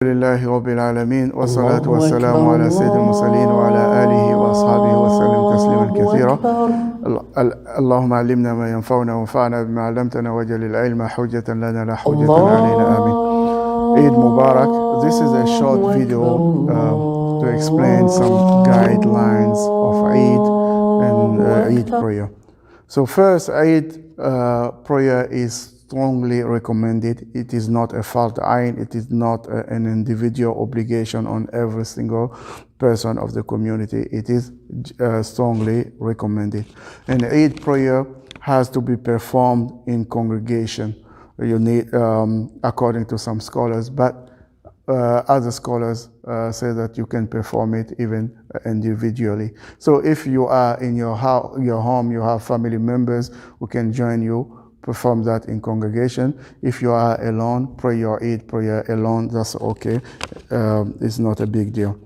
لله رب العالمين والصلاة والسلام على سيد المرسلين وعلى آله وأصحابه وسلم تسليما كثيرا. اللهم علمنا ما ينفعنا وانفعنا بما علمتنا واجعل العلم حجة لنا لا حجة علينا آمين. Eid Mubarak. This is a short video to explain some guidelines of Eid and Eid prayer. So first, Eid prayer is strongly recommended. It is not a fard ayn. It is not an individual obligation on every single person of the community. It is strongly recommended. And Eid prayer has to be performed in congregation. You need, according to some scholars, but other scholars say that you can perform it even individually. So if you are in your home, you have family members who can join you, perform that in congregation. If you are alone, pray your Eid prayer alone, that's okay. It's not a big deal.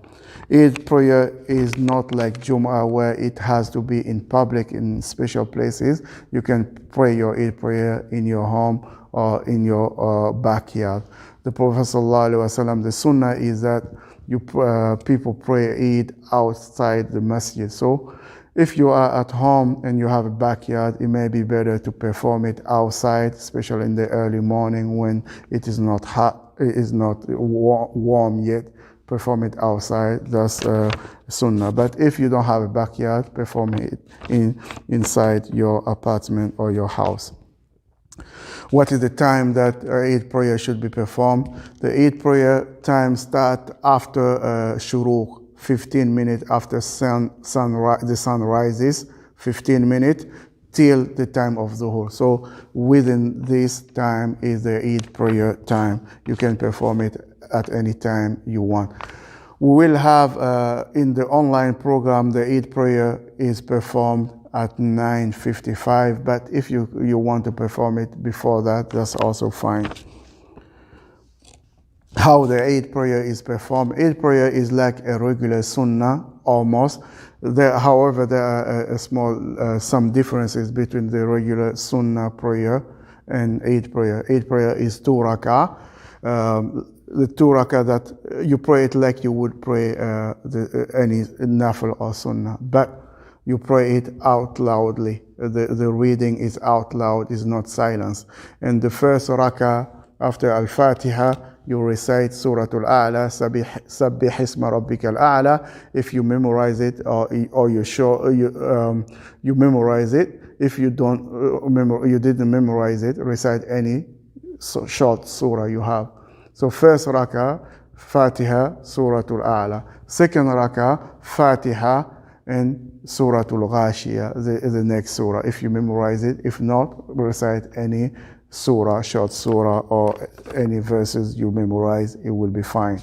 Eid prayer is not like Jum'ah where it has to be in public, in special places. You can pray your Eid prayer in your home or in your backyard. The Prophet ﷺ, the sunnah is that people pray Eid outside the masjid. So if you are at home and you have a backyard, it may be better to perform it outside, especially in the early morning when it is not hot, it is not warm yet. Perform it outside, that's sunnah. But if you don't have a backyard, perform it inside your apartment or your house. What is the time that Eid prayer should be performed? The Eid prayer time starts after shuruq, 15 minutes after the sun rises, 15 minutes till the time of Zuhur. So within this time is the Eid prayer time. You can perform it at any time you want. We will have in the online program, the Eid prayer is performed at 9:55, but if you want to perform it before that, that's also fine. How the Eid prayer is performed. Eid prayer is like a regular sunnah, almost. However, there are some differences between the regular sunnah prayer and Eid prayer. Eid prayer is 2 rak'ah. The 2 rak'ah that you pray it like you would pray any nafil or sunnah, but you pray it out loudly. The reading is out loud, is not silence. And the first rak'ah after Al-Fatiha, you recite Surah Al-A'la, Sabbih Isma Rabbika Al-A'la. If you memorize it or you memorize it. If you you didn't memorize it, recite any short surah you have. So first rak'ah, Fatiha, Surah Al-A'la. Second rak'ah, Fatiha and Surah Al-Ghashiyah, the next surah, if you memorize it. If not, recite any surah, short surah, or any verses you memorize, it will be fine.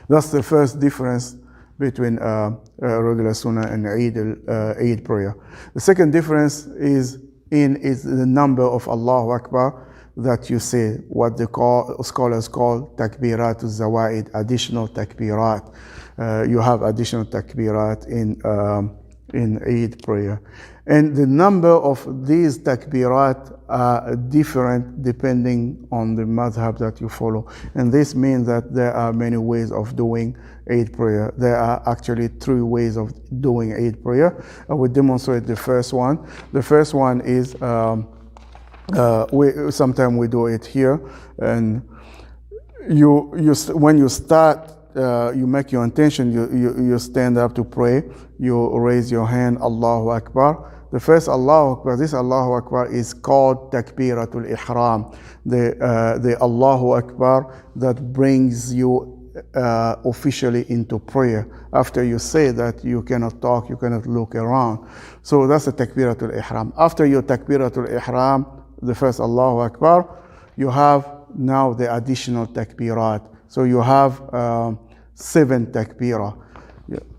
That's the first difference between regular sunnah and Eid prayer. The second difference is the number of Allahu Akbar that you say, what the scholars call takbirat al-zawaid, additional takbirat. You have additional takbirat in Eid prayer. And the number of these takbirat are different depending on the madhab that you follow. And this means that there are many ways of doing Eid prayer. There are actually 3 ways of doing Eid prayer. I will demonstrate the first one. The first one is, sometimes we do it here. And when you start, you make your intention, you stand up to pray, you raise your hand, Allahu Akbar. The first Allahu Akbar, this Allahu Akbar is called Takbiratul Ihram, the Allahu Akbar that brings you officially into prayer. After you say that, you cannot talk, you cannot look around. So that's the Takbiratul Ihram. After your Takbiratul Ihram, the first Allahu Akbar, you have now the additional takbirat. So you have 7 takbirah.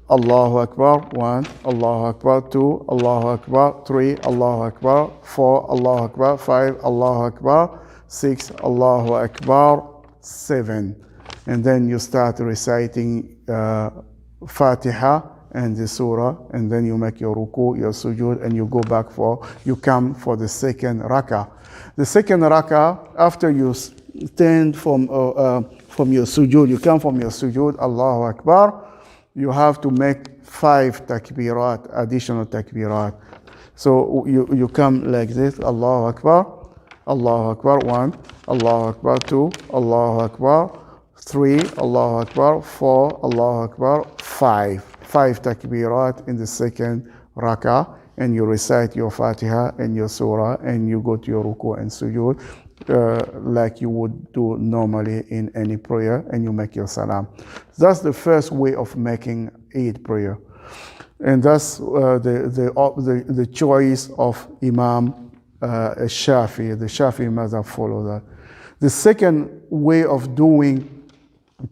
Allahu Akbar, 1, Allahu Akbar, 2, Allahu Akbar, 3, Allahu Akbar, 4, Allahu Akbar, 5, Allahu Akbar, 6, Allahu Akbar, 7. And then you start reciting Fatiha and the surah, and then you make your ruku, your sujood, and you go back you come for the second rak'ah. The second rak'ah, after you stand from your sujood, you come from your sujood, Allahu Akbar, you have to make 5 takbirat, additional takbirat. So you come like this, Allahu Akbar, 1, Allahu Akbar, 2, Allahu Akbar, 3, Allahu Akbar, 4, Allahu Akbar, 5. 5 takbirat in the second rak'ah, and you recite your Fatiha and your surah, and you go to your ruku and sujood like you would do normally in any prayer, and you make your salam. That's the first way of making Eid prayer, and that's the choice of Imam Shafi. The Shafi Mazhab follow that. The second way of doing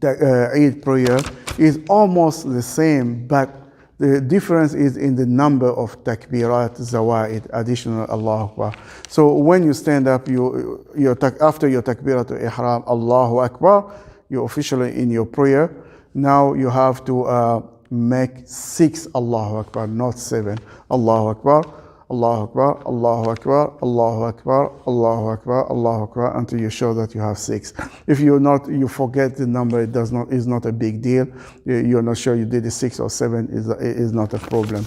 Eid prayer is almost the same, but the difference is in the number of takbirat zawaid, additional Allahu Akbar. So when you stand up, after your takbirat ihram, Allahu Akbar, you're officially in your prayer. Now you have to make 6 Allahu Akbar, not 7. Allahu Akbar, Allahu Akbar, Allahu Akbar, Allahu Akbar, Allahu Akbar, Allahu Akbar, until you show that you have 6. If you forget the number, is not a big deal. You're not sure you did it 6 or 7, is not a problem.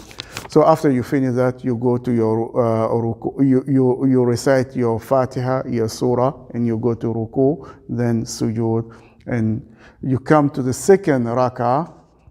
So after you finish that, you go to your ruku, you recite your Fatiha, your surah, and you go to ruku, then sujood, and you come to the second rak'ah.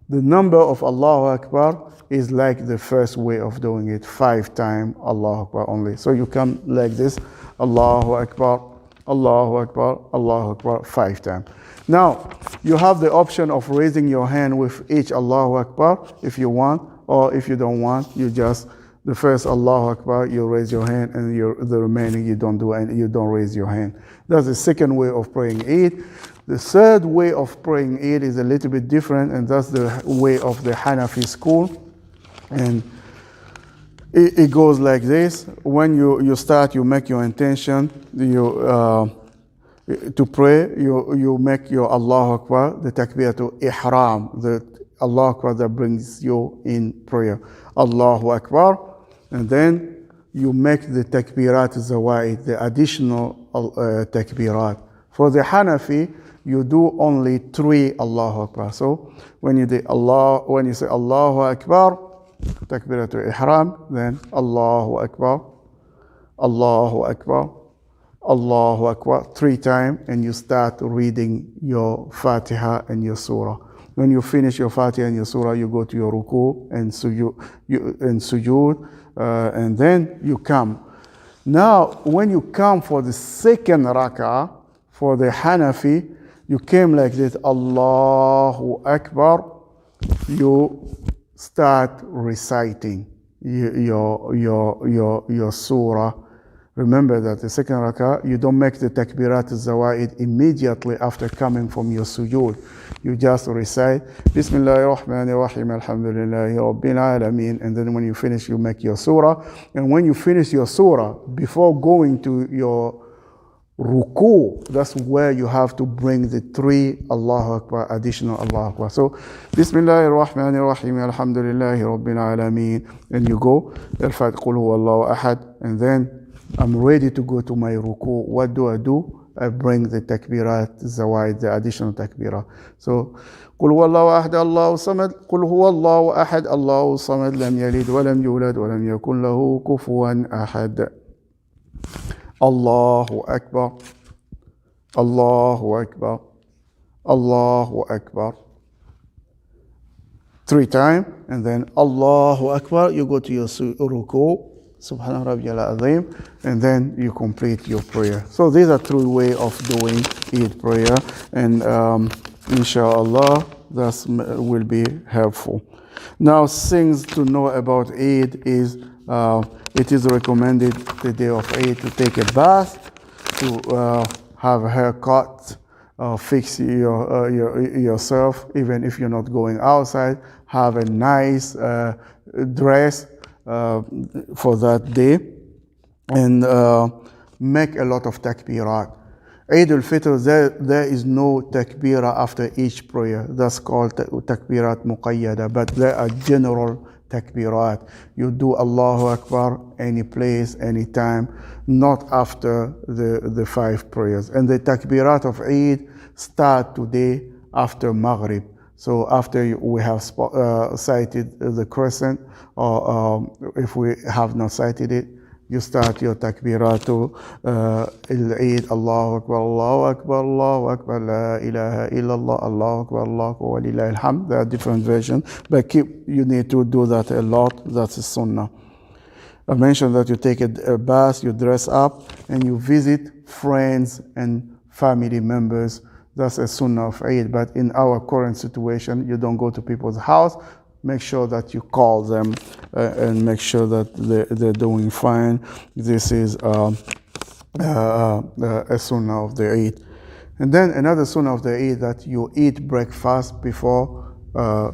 The number of Allahu Akbar is like the first way of doing it, 5 times Allahu Akbar only. So you come like this, Allahu Akbar, Allahu Akbar, Allahu Akbar, 5 times. Now, you have the option of raising your hand with each Allahu Akbar if you want, or if you don't want, you just, the first Allahu Akbar, you raise your hand, and the remaining you don't do, and you don't raise your hand. That's the second way of praying Eid. The third way of praying Eid is a little bit different, and that's the way of the Hanafi school. And it goes like this. When you start, you make your intention to pray, you make your Allahu Akbar, the Takbiratul Ihram, the Allahu Akbar that brings you in prayer. Allahu Akbar, and then you make the Takbirat Zawaid, the additional Takbirat. For the Hanafi, you do only 3 Allahu Akbar. So when you say Allahu Akbar, Takbiratul Ihram, then Allahu Akbar, Allahu Akbar, Allahu Akbar 3 times, and you start reading your Fatiha and your surah. When you finish your Fatiha and your surah, you go to your ruku and sujood, and then you come. Now, when you come for the second rak'ah, for the Hanafi, you came like this, Allahu Akbar, you start reciting your surah. Remember that the second rak'ah, you don't make the takbirat al-zawaid immediately after coming from your sujood. You just recite, Bismillahir Rahmanir Rahim, Alhamdulillahi Rabbil Alameen, and then when you finish, you make your surah. And when you finish your surah, before going to your Ruku, that's where you have to bring the 3 Allahu Akbar, additional Allahu Akbar. So, Bismillahir Rahmanir Rahim, Alhamdulillahi Rabbil Alameen. And you go, Al-Fat Qul Huwallahu Ahad, and then I'm ready to go to my ruku. What do? I bring the takbirat, zawaid, the additional takbirat. So, قل هو الله أحد الله الصمد قل هو الله أحد الله الصمد لم يلد ولم يولد ولم يكن له كفوا أحد. الله أكبر الله أكبر الله أكبر. 3 times, and then Allahu Akbar, you go to your ruku, Subhana Rabbiyal Azim, and then you complete your prayer. So these are 3 ways of doing Eid prayer, and inshallah that will be helpful. Now, things to know about Eid is it is recommended the day of Eid to take a bath, to have a haircut, fix yourself, even if you're not going outside, have a nice dress for that day, and make a lot of takbirat. Eid al-Fitr, there is no takbirah after each prayer. That's called takbirat muqayyada, but there are general takbirat. You do Allahu Akbar any place, any time, not after the 5 prayers. And the takbirat of Eid start today after Maghrib. So after we have sighted the crescent, or if we have not sighted it, you start your takbiratu al-Eid, Allahu Akbar, Allahu Akbar, Allahu Akbar, La ilaha illallah, Allahu Akbar, Allahu Akbar, wa lillahi alhamd. There are different versions, but you need to do that a lot. That's a sunnah. I mentioned that you take a bath, you dress up, and you visit friends and family members. That's a sunnah of Eid. But in our current situation, you don't go to people's house. Make sure that you call them and make sure that they're doing fine. This is a sunnah of the Eid. And then another sunnah of the Eid, that you eat breakfast before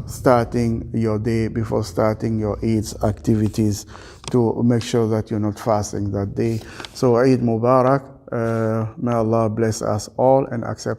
starting your day, before starting your Eid's activities, to make sure that you're not fasting that day. So Eid Mubarak. May Allah bless us all and accept